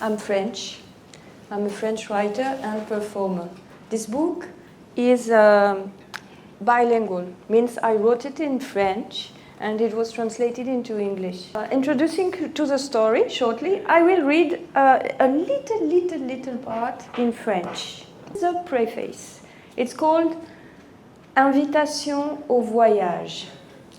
I'm French. I'm a French writer and performer. This book is bilingual, means I wrote it in French and it was translated into English. Introducing to the story shortly, I will read a little part in French. The preface. It's called Invitation au voyage.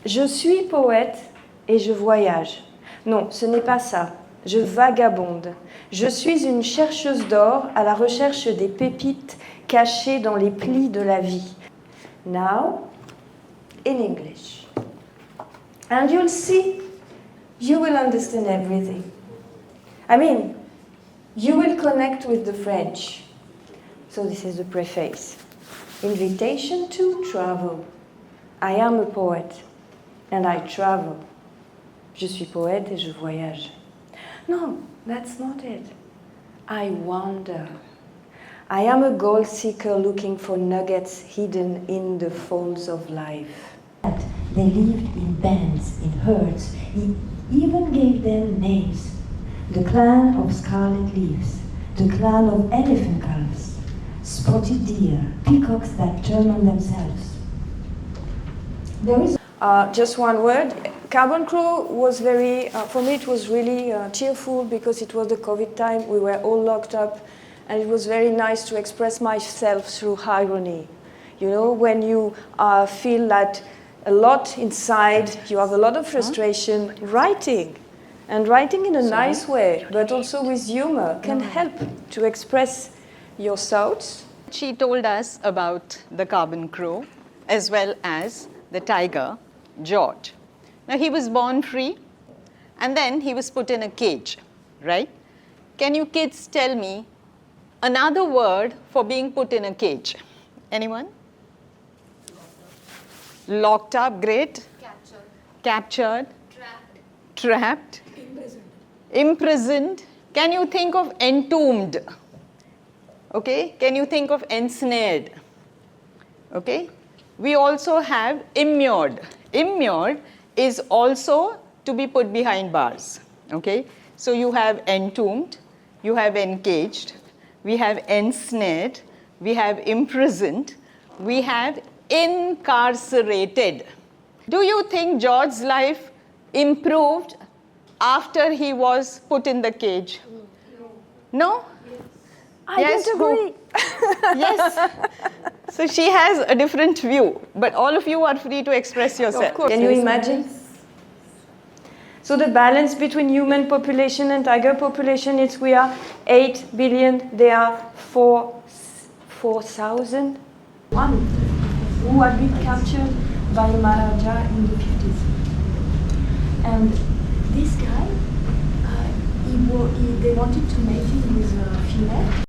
Je suis poète et je voyage. Non, ce n'est pas ça. Je vagabonde. Je suis une chercheuse d'or à la recherche des pépites cachées dans les plis de la vie. Now, in English. And you'll see, you will understand everything. I mean, you will connect with the French. So this is the preface. Invitation to travel. I am a poet and I travel. Je suis poète et je voyage. No, that's not it. I wander. I am a gold seeker looking for nuggets hidden in the folds of life. They lived in bands, in herds. He even gave them names. The clan of scarlet leaves, the clan of elephant calves, spotted deer, peacocks that turn on themselves. There is just one word. Carbon Crew was very, for me it was really cheerful because it was the COVID time. We were all locked up and it was very nice to express myself through irony. You know, when you feel that a lot inside, you have a lot of frustration, writing. And writing in a nice way, but also with humor, can help to express your thoughts. She told us about the Carbon Crow as well as the tiger, George. Now, he was born free, and then he was put in a cage, right? Can you kids tell me another word for being put in a cage? Anyone? Locked up, great. Captured. Trapped. Imprisoned. Can you think of entombed? Okay. Can you think of ensnared? Okay. We also have immured. Immured is also to be put behind bars. Okay. So you have entombed, you have encaged, we have ensnared, we have imprisoned, we have incarcerated. Do you think George's life improved after he was put in the cage? No? I don't agree. Yes. So she has a different view, but all of you are free to express yourself. Of course. Can you imagine? So the balance between human population and tiger population is we are 8 billion, they are 4,000. One who had been captured by Maharaja in the 50s. And this guy, they wanted to mate him with a female.